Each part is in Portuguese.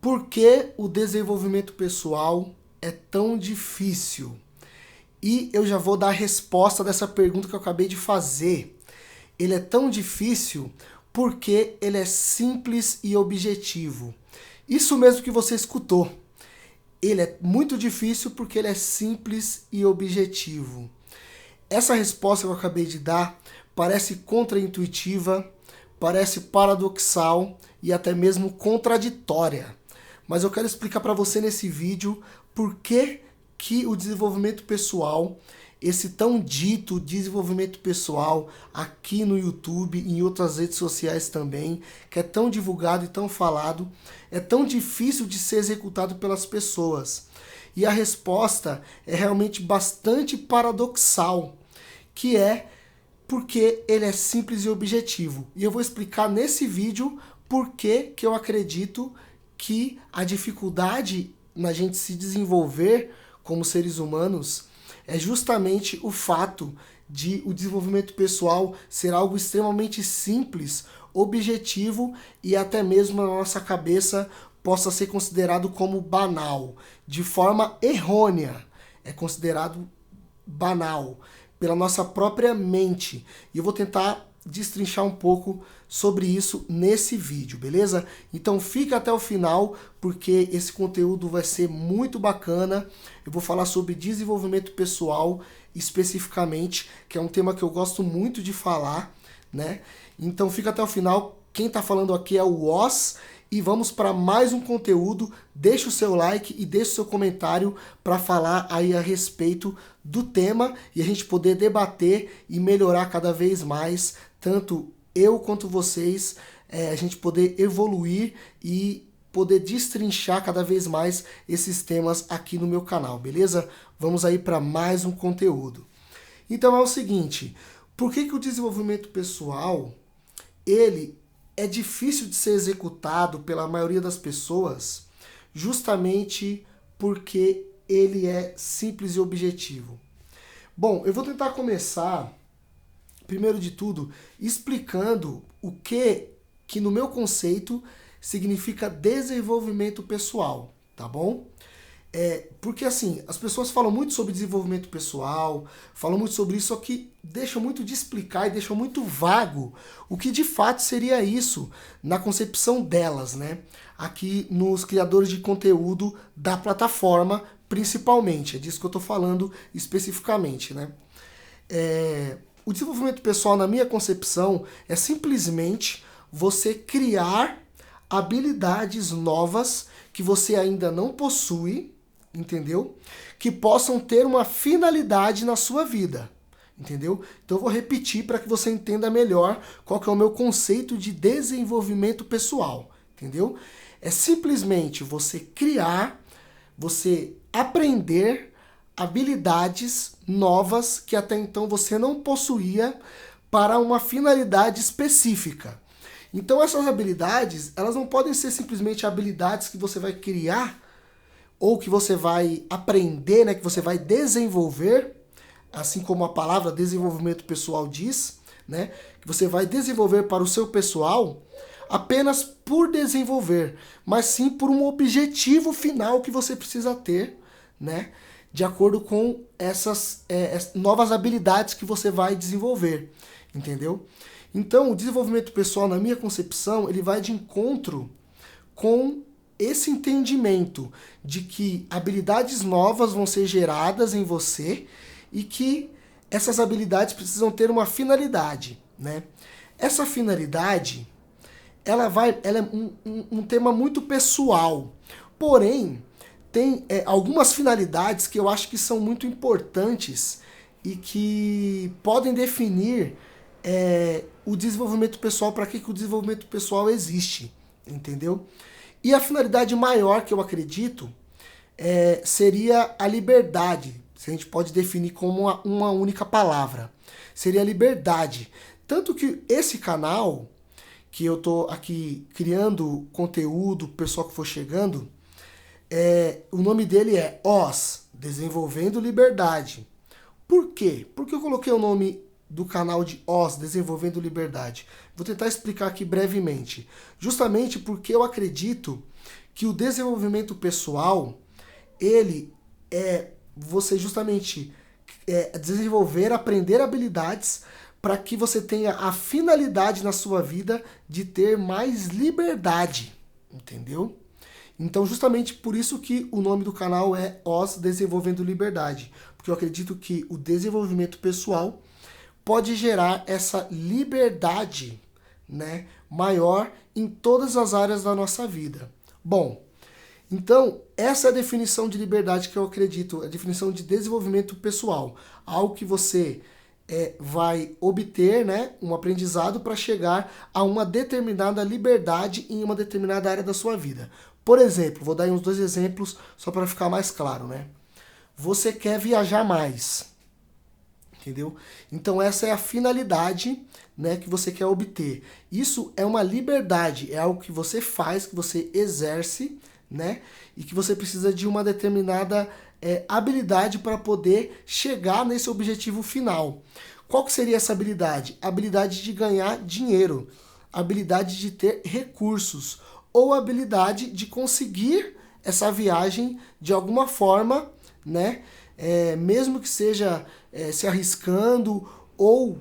Por que o desenvolvimento pessoal é tão difícil? E eu já vou dar a resposta dessa pergunta que eu acabei de fazer. Ele é tão difícil porque ele é simples e objetivo. Isso mesmo que você escutou. Ele é muito difícil porque ele é simples e objetivo. Essa resposta que eu acabei de dar parece contraintuitiva, parece paradoxal e até mesmo contraditória. Mas eu quero explicar para você nesse vídeo por que o desenvolvimento pessoal, esse tão dito desenvolvimento pessoal aqui no YouTube e em outras redes sociais também, que é tão divulgado e tão falado, é tão difícil de ser executado pelas pessoas. E a resposta é realmente bastante paradoxal, que é porque ele é simples e objetivo. E eu vou explicar nesse vídeo por que eu acredito que a dificuldade na gente se desenvolver como seres humanos é justamente o fato de o desenvolvimento pessoal ser algo extremamente simples, objetivo e até mesmo na nossa cabeça possa ser considerado como banal, de forma errônea. É considerado banal pela nossa própria mente. E eu vou tentar destrinchar um pouco sobre isso nesse vídeo, beleza? Então fica até o final, porque esse conteúdo vai ser muito bacana. Eu vou falar sobre desenvolvimento pessoal especificamente, que é um tema que eu gosto muito de falar, né? Então fica até o final. Quem tá falando aqui é o Oz. E vamos para mais um conteúdo. Deixa o seu like e deixa o seu comentário para falar aí a respeito do tema e a gente poder debater e melhorar cada vez mais, tanto eu quanto vocês, a gente poder evoluir e poder destrinchar cada vez mais esses temas aqui no meu canal, beleza? Vamos aí para mais um conteúdo. Então é o seguinte, por que o desenvolvimento pessoal, ele é difícil de ser executado pela maioria das pessoas, justamente porque ele é simples e objetivo. Bom, eu vou tentar começar, primeiro de tudo, explicando o que no meu conceito significa desenvolvimento pessoal, tá bom? Porque assim, as pessoas falam muito sobre desenvolvimento pessoal, falam muito sobre isso, só que deixam muito de explicar e deixam muito vago o que de fato seria isso na concepção delas, né? Aqui nos criadores de conteúdo da plataforma, principalmente, é disso que eu tô falando especificamente, né? O desenvolvimento pessoal, na minha concepção, é simplesmente você criar habilidades novas que você ainda não possui, entendeu? Que possam ter uma finalidade na sua vida, entendeu? Então eu vou repetir para que você entenda melhor qual que é o meu conceito de desenvolvimento pessoal, entendeu? É simplesmente você criar, você aprender habilidades novas que até então você não possuía para uma finalidade específica. Então essas habilidades, elas não podem ser simplesmente habilidades que você vai criar ou que você vai aprender, né, que você vai desenvolver, assim como a palavra desenvolvimento pessoal diz, né, que você vai desenvolver para o seu pessoal apenas por desenvolver, mas sim por um objetivo final que você precisa ter, né, de acordo com essas novas habilidades que você vai desenvolver, entendeu? Então, o desenvolvimento pessoal, na minha concepção, ele vai de encontro com esse entendimento de que habilidades novas vão ser geradas em você e que essas habilidades precisam ter uma finalidade, né? Essa finalidade, ela é um tema muito pessoal, porém, tem algumas finalidades que eu acho que são muito importantes e que podem definir o desenvolvimento pessoal, para que o desenvolvimento pessoal existe, entendeu? E a finalidade maior que eu acredito seria a liberdade, se a gente pode definir como uma única palavra, seria a liberdade. Tanto que esse canal, que eu tô aqui criando conteúdo, o pessoal que for chegando, o nome dele é Oz, Desenvolvendo Liberdade. Por quê? Por que eu coloquei o nome do canal de Oz, Desenvolvendo Liberdade? Vou tentar explicar aqui brevemente. Justamente porque eu acredito que o desenvolvimento pessoal, ele é você justamente desenvolver, aprender habilidades para que você tenha a finalidade na sua vida de ter mais liberdade, entendeu? Então, justamente por isso que o nome do canal é Os Desenvolvendo Liberdade, porque eu acredito que o desenvolvimento pessoal pode gerar essa liberdade, né, maior em todas as áreas da nossa vida. Bom, então essa é a definição de liberdade que eu acredito, a definição de desenvolvimento pessoal, algo que você vai obter, né, um aprendizado para chegar a uma determinada liberdade em uma determinada área da sua vida. Por exemplo, vou dar aí uns 2 exemplos só para ficar mais claro, né? Você quer viajar mais, entendeu? Então essa é a finalidade, né, que você quer obter. Isso é uma liberdade, é algo que você faz, que você exerce, né, e que você precisa de uma determinada habilidade para poder chegar nesse objetivo final. Qual que seria essa habilidade? A habilidade de ganhar dinheiro, a habilidade de ter recursos, ou a habilidade de conseguir essa viagem de alguma forma, né? Mesmo que seja se arriscando ou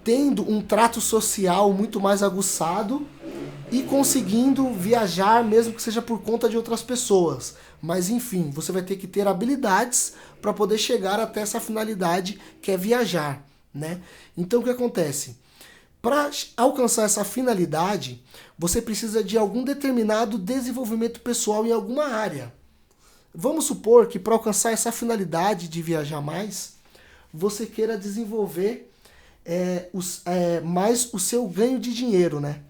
tendo um trato social muito mais aguçado e conseguindo viajar, mesmo que seja por conta de outras pessoas. Mas enfim, você vai ter que ter habilidades para poder chegar até essa finalidade que é viajar, né? Então o que acontece? Para alcançar essa finalidade, você precisa de algum determinado desenvolvimento pessoal em alguma área. Vamos supor que para alcançar essa finalidade de viajar mais, você queira desenvolver mais o seu ganho de dinheiro, né?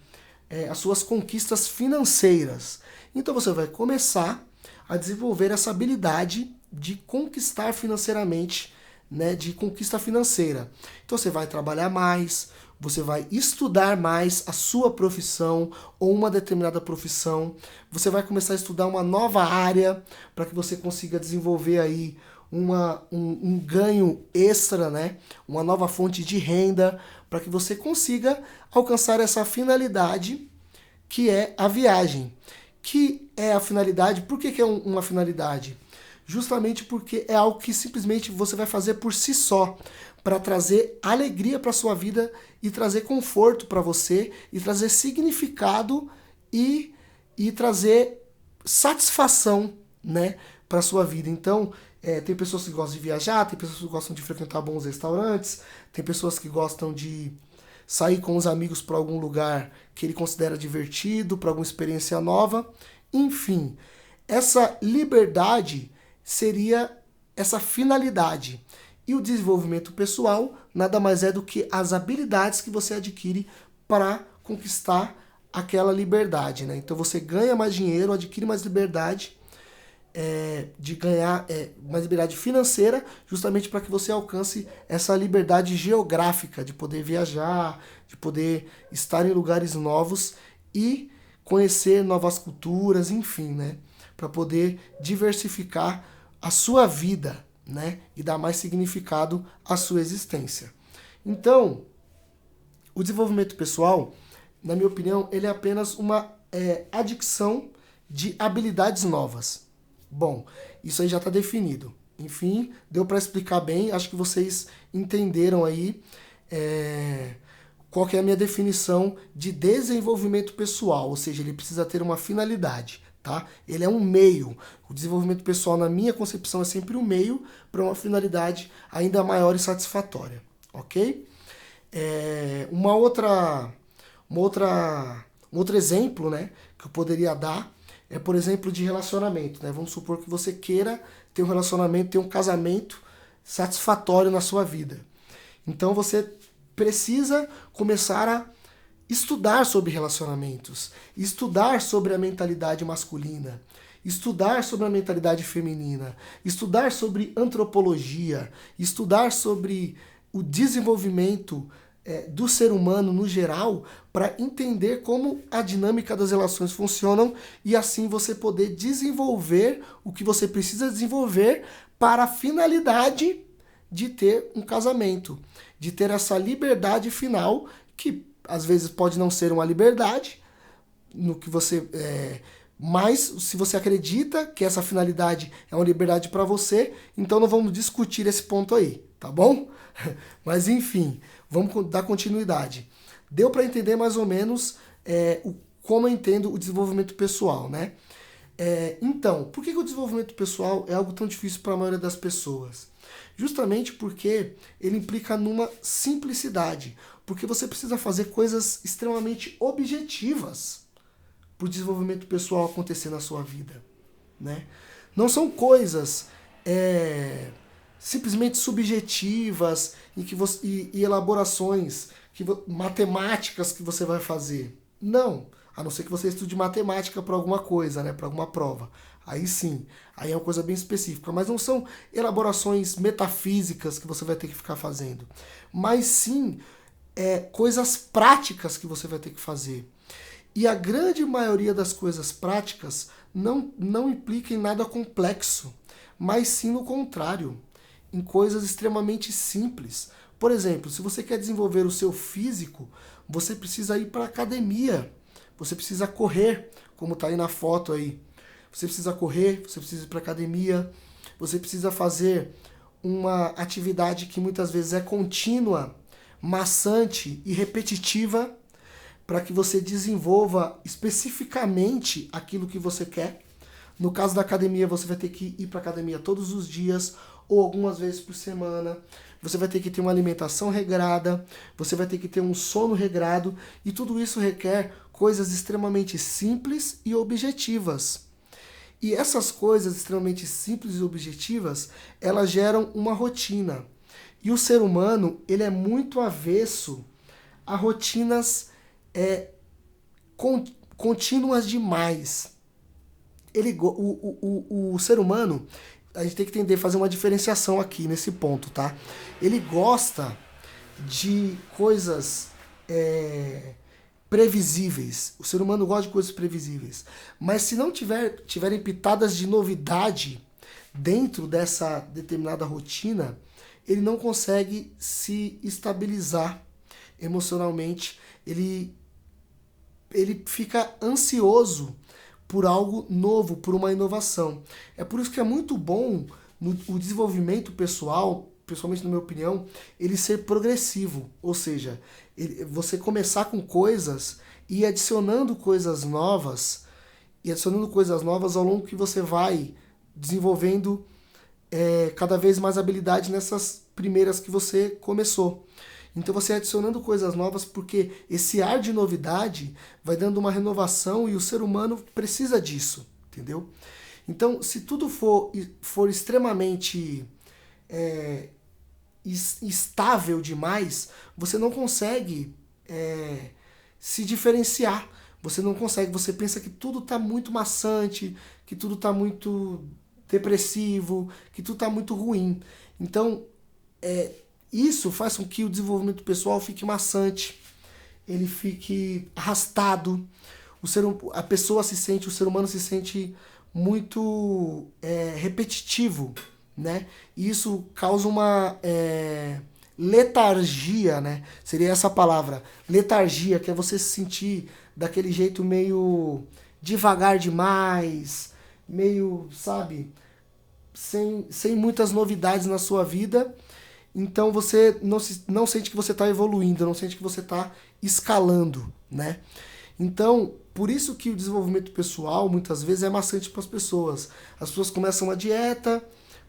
As suas conquistas financeiras. Então você vai começar a desenvolver essa habilidade de conquistar financeiramente, né? De conquista financeira. Então você vai trabalhar mais, você vai estudar mais a sua profissão ou uma determinada profissão. Você vai começar a estudar uma nova área para que você consiga desenvolver aí um ganho extra, né? Uma nova fonte de renda para que você consiga alcançar essa finalidade que é a viagem. Que é a finalidade. Por que é uma finalidade? Justamente porque é algo que simplesmente você vai fazer por si só, para trazer alegria para sua vida e trazer conforto para você e trazer significado e trazer satisfação, né, para sua vida. Então, tem pessoas que gostam de viajar, tem pessoas que gostam de frequentar bons restaurantes, tem pessoas que gostam de sair com os amigos para algum lugar que ele considera divertido, para alguma experiência nova. Enfim, essa liberdade seria essa finalidade. E o desenvolvimento pessoal nada mais é do que as habilidades que você adquire para conquistar aquela liberdade, né? Então você ganha mais dinheiro, adquire mais liberdade, de ganhar mais liberdade financeira, justamente para que você alcance essa liberdade geográfica de poder viajar, de poder estar em lugares novos e conhecer novas culturas, enfim, né? Para poder diversificar a sua vida, né? E dar mais significado à sua existência. Então, o desenvolvimento pessoal, na minha opinião, ele é apenas uma adicção de habilidades novas. Bom, isso aí já está definido. Enfim, deu para explicar bem. Acho que vocês entenderam aí qual que é a minha definição de desenvolvimento pessoal. Ou seja, ele precisa ter uma finalidade, tá? Ele é um meio. O desenvolvimento pessoal, na minha concepção, é sempre um meio para uma finalidade ainda maior e satisfatória. Ok? Um outro exemplo, né, que eu poderia dar por exemplo, de relacionamento, né? Vamos supor que você queira ter um relacionamento, ter um casamento satisfatório na sua vida. Então você precisa começar a estudar sobre relacionamentos, estudar sobre a mentalidade masculina, estudar sobre a mentalidade feminina, estudar sobre antropologia, estudar sobre o desenvolvimento do ser humano no geral, para entender como a dinâmica das relações funcionam e assim você poder desenvolver o que você precisa desenvolver para a finalidade de ter um casamento, de ter essa liberdade final, que às vezes pode não ser uma liberdade, no que você... Mas se você acredita que essa finalidade é uma liberdade para você, então não vamos discutir esse ponto aí, tá bom? Mas enfim, vamos dar continuidade. Deu para entender mais ou menos como eu entendo o desenvolvimento pessoal, né? Então, por que o desenvolvimento pessoal é algo tão difícil para a maioria das pessoas? Justamente porque ele implica numa simplicidade, porque você precisa fazer coisas extremamente objetivas para o desenvolvimento pessoal acontecer na sua vida, né? Não são coisas simplesmente subjetivas e elaborações matemáticas que você vai fazer. Não, a não ser que você estude matemática para alguma coisa, né, para alguma prova. Aí sim, aí é uma coisa bem específica, mas não são elaborações metafísicas que você vai ter que ficar fazendo, mas sim coisas práticas que você vai ter que fazer. E a grande maioria das coisas práticas não implica em nada complexo, mas sim no contrário, em coisas extremamente simples. Por exemplo, se você quer desenvolver o seu físico, você precisa ir para a academia, você precisa correr, como está aí na foto aí. Você precisa correr, você precisa ir para a academia, você precisa fazer uma atividade que muitas vezes é contínua, maçante e repetitiva, para que você desenvolva especificamente aquilo que você quer. No caso da academia, você vai ter que ir para a academia todos os dias ou algumas vezes por semana. Você vai ter que ter uma alimentação regrada, você vai ter que ter um sono regrado, e tudo isso requer coisas extremamente simples e objetivas. E essas coisas extremamente simples e objetivas, elas geram uma rotina. E o ser humano, ele é muito avesso a rotinas contínuas demais. O ser humano, a gente tem que entender, fazer uma diferenciação aqui nesse ponto, tá? Ele gosta de coisas previsíveis. O ser humano gosta de coisas previsíveis. Mas se não tiverem pitadas de novidade dentro dessa determinada rotina, ele não consegue se estabilizar emocionalmente. Ele fica ansioso por algo novo, por uma inovação. É por isso que é muito bom o desenvolvimento pessoal, pessoalmente na minha opinião, ele ser progressivo. Ou seja, você começar com coisas e ir adicionando coisas novas, ao longo que você vai desenvolvendo cada vez mais habilidade nessas primeiras que você começou. Então você adicionando coisas novas, porque esse ar de novidade vai dando uma renovação e o ser humano precisa disso, entendeu? Então, se tudo for extremamente estável demais, você não consegue se diferenciar. Você não consegue, você pensa que tudo está muito maçante, que tudo está muito depressivo, que tudo está muito ruim. Então, isso faz com que o desenvolvimento pessoal fique maçante, ele fique arrastado, o ser humano se sente muito repetitivo, né? E isso causa uma letargia, né? Seria essa palavra, letargia, que é você se sentir daquele jeito meio devagar demais, meio, sabe, sem muitas novidades na sua vida. Então você não sente que você está evoluindo, não sente que você está escalando, né? Então, por isso que o desenvolvimento pessoal muitas vezes é maçante para as pessoas. As pessoas começam uma dieta,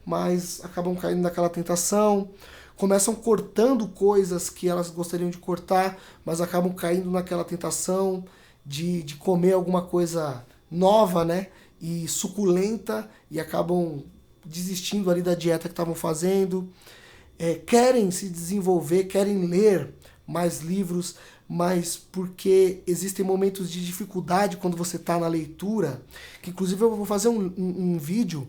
mas acabam caindo naquela tentação, começam cortando coisas que elas gostariam de cortar, mas acabam caindo naquela tentação de comer alguma coisa nova, né? E suculenta, e acabam desistindo ali da dieta que estavam fazendo. Querem se desenvolver, querem ler mais livros, mas porque existem momentos de dificuldade quando você está na leitura, que inclusive eu vou fazer um vídeo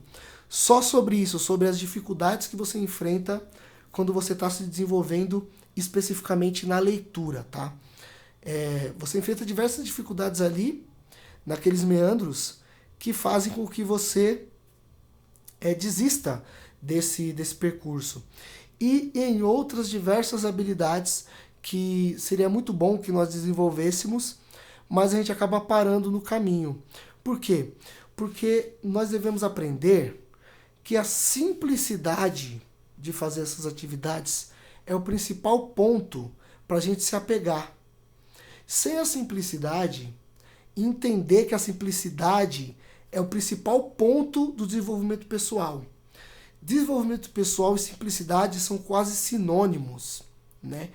só sobre isso, sobre as dificuldades que você enfrenta quando você está se desenvolvendo especificamente na leitura, tá? Você enfrenta diversas dificuldades ali, naqueles meandros, que fazem com que você desista desse percurso. E em outras diversas habilidades que seria muito bom que nós desenvolvêssemos, mas a gente acaba parando no caminho. Por quê? Porque nós devemos aprender que a simplicidade de fazer essas atividades é o principal ponto para a gente se apegar. Sem a simplicidade, entender que a simplicidade é o principal ponto do desenvolvimento pessoal. Desenvolvimento pessoal e simplicidade são quase sinônimos, né?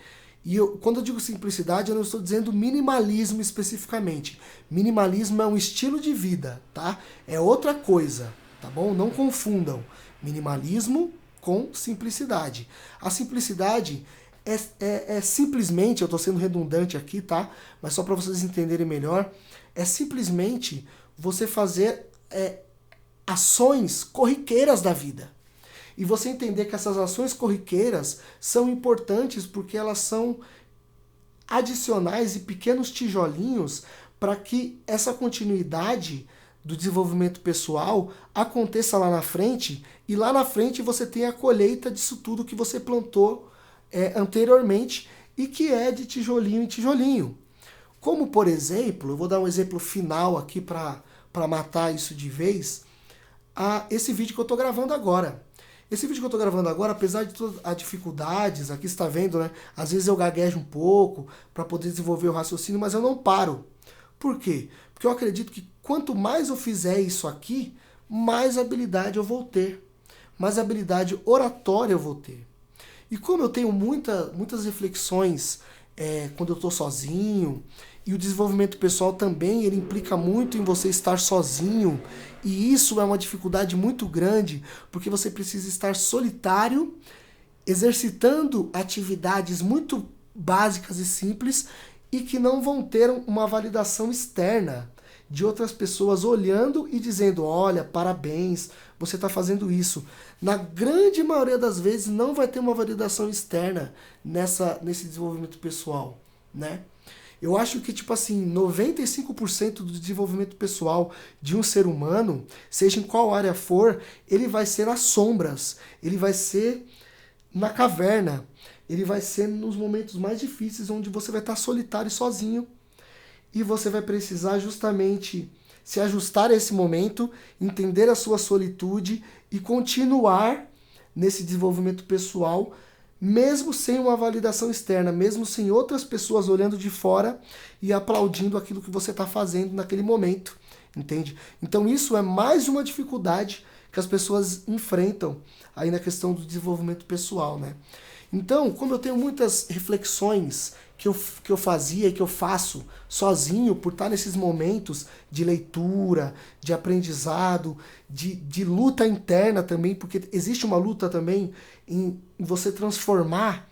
E quando eu digo simplicidade, eu não estou dizendo minimalismo especificamente. Minimalismo é um estilo de vida, tá? É outra coisa, tá bom? Não confundam minimalismo com simplicidade. A simplicidade é simplesmente, eu estou sendo redundante aqui, tá? Mas só para vocês entenderem melhor, é simplesmente você fazer ações corriqueiras da vida. E você entender que essas ações corriqueiras são importantes porque elas são adicionais e pequenos tijolinhos para que essa continuidade do desenvolvimento pessoal aconteça lá na frente, e lá na frente você tenha a colheita disso tudo que você plantou anteriormente e que é de tijolinho em tijolinho. Como, por exemplo, eu vou dar um exemplo final aqui para matar isso de vez, esse vídeo que eu estou gravando agora. Esse vídeo que eu estou gravando agora, apesar de todas as dificuldades, aqui você está vendo, né? Às vezes eu gaguejo um pouco para poder desenvolver o raciocínio, mas eu não paro. Por quê? Porque eu acredito que quanto mais eu fizer isso aqui, mais habilidade eu vou ter. Mais habilidade oratória eu vou ter. E como eu tenho muitas reflexões quando eu estou sozinho, e o desenvolvimento pessoal também, ele implica muito em você estar sozinho, e isso é uma dificuldade muito grande, porque você precisa estar solitário, exercitando atividades muito básicas e simples, e que não vão ter uma validação externa de outras pessoas olhando e dizendo, olha, parabéns, você está fazendo isso. Na grande maioria das vezes não vai ter uma validação externa nesse desenvolvimento pessoal, né? Eu acho que, tipo assim, 95% do desenvolvimento pessoal de um ser humano, seja em qual área for, ele vai ser nas sombras, ele vai ser na caverna, ele vai ser nos momentos mais difíceis, onde você vai estar solitário e sozinho, e você vai precisar justamente se ajustar a esse momento, entender a sua solitude e continuar nesse desenvolvimento pessoal, mesmo sem uma validação externa, mesmo sem outras pessoas olhando de fora e aplaudindo aquilo que você está fazendo naquele momento, entende? Então isso é mais uma dificuldade que as pessoas enfrentam aí na questão do desenvolvimento pessoal, né? Então, como eu tenho muitas reflexões que eu fazia e que eu faço sozinho, por estar nesses momentos de leitura, de aprendizado, de luta interna também, porque existe uma luta também em você transformar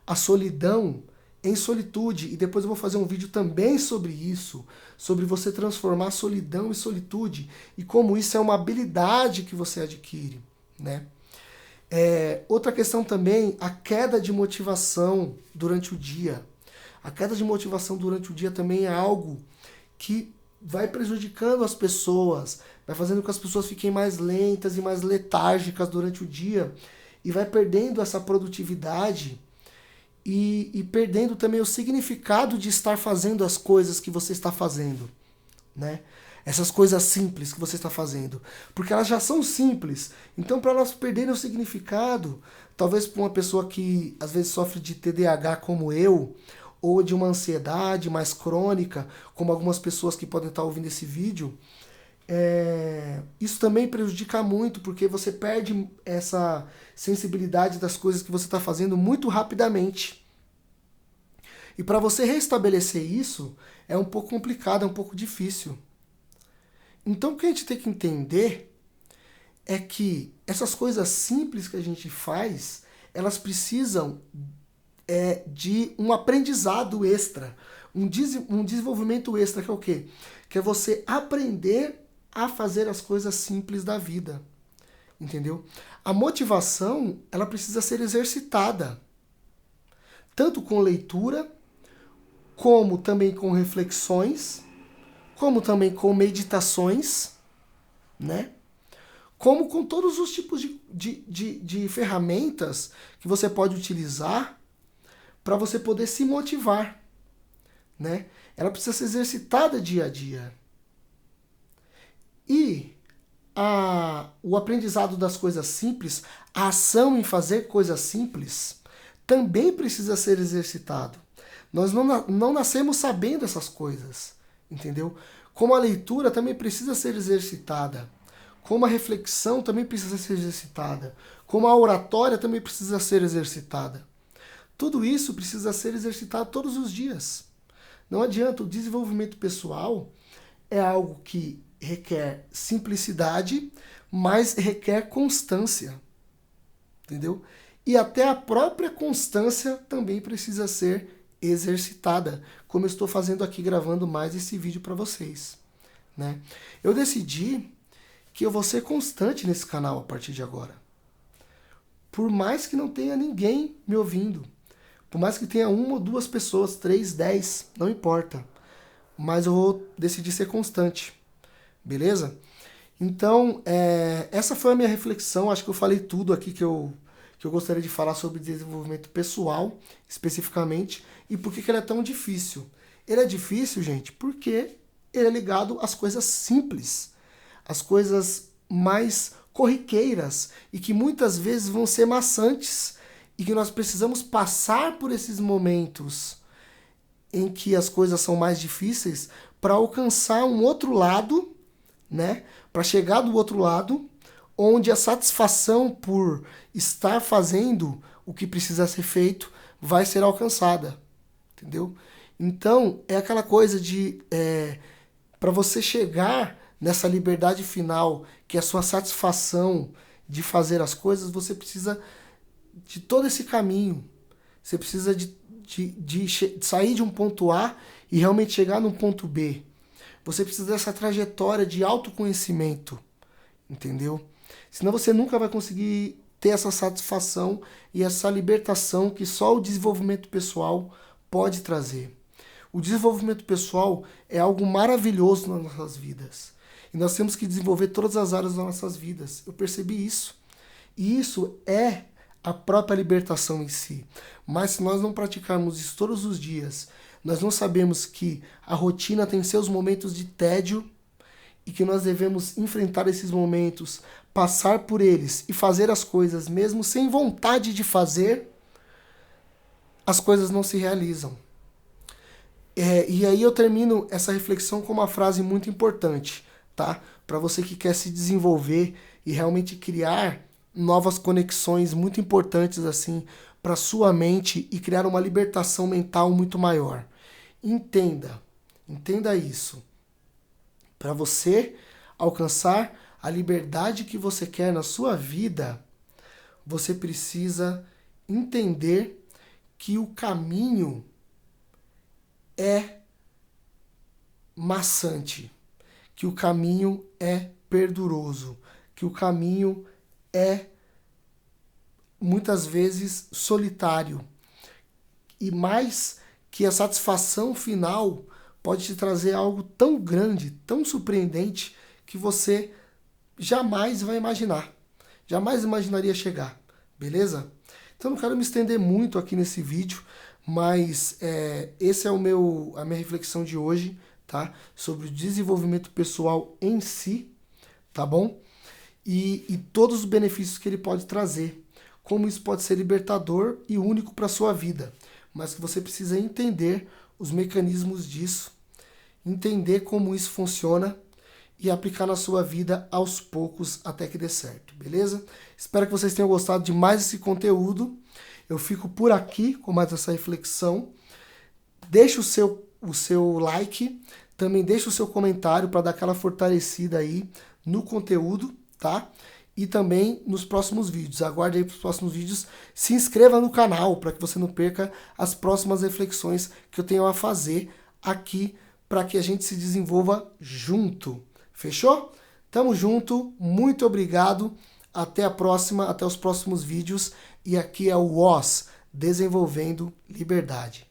a solidão em solitude, e depois eu vou fazer um vídeo também sobre isso, sobre você transformar a solidão em solitude, e como isso é uma habilidade que você adquire, né? Outra questão também, a queda de motivação durante o dia. A queda de motivação durante o dia também é algo que vai prejudicando as pessoas, vai fazendo com que as pessoas fiquem mais lentas e mais letárgicas durante o dia, e vai perdendo essa produtividade e perdendo também o significado de estar fazendo as coisas que você está fazendo, né? Essas coisas simples que você está fazendo, porque elas já são simples. Então, para elas perderem o significado, talvez para uma pessoa que às vezes sofre de TDAH como eu, ou de uma ansiedade mais crônica, como algumas pessoas que podem estar ouvindo esse vídeo, isso também prejudica muito, porque você perde essa sensibilidade das coisas que você está fazendo muito rapidamente. E para você restabelecer isso, é um pouco complicado, é um pouco difícil. Então o que a gente tem que entender é que essas coisas simples que a gente faz, elas precisam de um aprendizado extra, um desenvolvimento extra, que é o quê? Que é você aprender a fazer as coisas simples da vida, entendeu? A motivação, ela precisa ser exercitada, tanto com leitura, como também com reflexões, como também com meditações, né? Como com todos os tipos de ferramentas que você pode utilizar para você poder se motivar, né? Ela precisa ser exercitada dia a dia. E o aprendizado das coisas simples, a ação em fazer coisas simples, também precisa ser exercitado. Nós não nascemos sabendo essas coisas, entendeu? Como a leitura também precisa ser exercitada. Como a reflexão também precisa ser exercitada. Como a oratória também precisa ser exercitada. Tudo isso precisa ser exercitado todos os dias. Não adianta, o desenvolvimento pessoal é algo que requer simplicidade, mas requer constância. Entendeu? E até a própria constância também precisa ser exercitada, como eu estou fazendo aqui, gravando mais esse vídeo para vocês, né? Eu decidi que eu vou ser constante nesse canal a partir de agora. Por mais que não tenha ninguém me ouvindo, por mais que tenha 1 ou 2 pessoas, 3, 10, não importa. Mas eu vou decidir ser constante, beleza? Então, essa foi a minha reflexão. Acho que eu falei tudo aqui que eu gostaria de falar sobre desenvolvimento pessoal, especificamente, e por que ele é tão difícil. Ele é difícil, gente, porque ele é ligado às coisas simples, às coisas mais corriqueiras, e que muitas vezes vão ser maçantes, e que nós precisamos passar por esses momentos em que as coisas são mais difíceis para alcançar um outro lado, né? Para chegar do outro lado, onde a satisfação por estar fazendo o que precisa ser feito vai ser alcançada, entendeu? Então, é aquela coisa de, para você chegar nessa liberdade final, que é a sua satisfação de fazer as coisas, você precisa de todo esse caminho. Você precisa de sair de um ponto A e realmente chegar num ponto B. Você precisa dessa trajetória de autoconhecimento, entendeu? Senão você nunca vai conseguir ter essa satisfação e essa libertação que só o desenvolvimento pessoal pode trazer. O desenvolvimento pessoal é algo maravilhoso nas nossas vidas. E nós temos que desenvolver todas as áreas das nossas vidas. Eu percebi isso. E isso é a própria libertação em si. Mas se nós não praticarmos isso todos os dias, nós não sabemos que a rotina tem seus momentos de tédio e que nós devemos enfrentar esses momentos, passar por eles e fazer as coisas mesmo sem vontade de fazer, as coisas não se realizam. E aí eu termino essa reflexão com uma frase muito importante, tá? Para você que quer se desenvolver e realmente criar novas conexões muito importantes assim para sua mente e criar uma libertação mental muito maior. Entenda isso. Para você alcançar a liberdade que você quer na sua vida, você precisa entender que o caminho é maçante, que o caminho é perduroso, que o caminho é muitas vezes solitário, e mais que a satisfação final pode te trazer algo tão grande, tão surpreendente, que você jamais vai imaginar, jamais imaginaria chegar, beleza? Então não quero me estender muito aqui nesse vídeo, mas esse é a minha reflexão de hoje, tá? Sobre o desenvolvimento pessoal em si, tá bom? E todos os benefícios que ele pode trazer, como isso pode ser libertador e único para a sua vida, mas que você precisa entender os mecanismos disso, entender como isso funciona e aplicar na sua vida aos poucos até que dê certo, beleza? Espero que vocês tenham gostado de mais esse conteúdo. Eu fico por aqui com mais essa reflexão. Deixa o seu like, também deixa o seu comentário para dar aquela fortalecida aí no conteúdo, tá? E também nos próximos vídeos. Aguarde aí para os próximos vídeos. Se inscreva no canal para que você não perca as próximas reflexões que eu tenho a fazer aqui para que a gente se desenvolva junto. Fechou? Tamo junto. Muito obrigado. Até a próxima, até os próximos vídeos. E aqui é o Woz, Desenvolvendo Liberdade.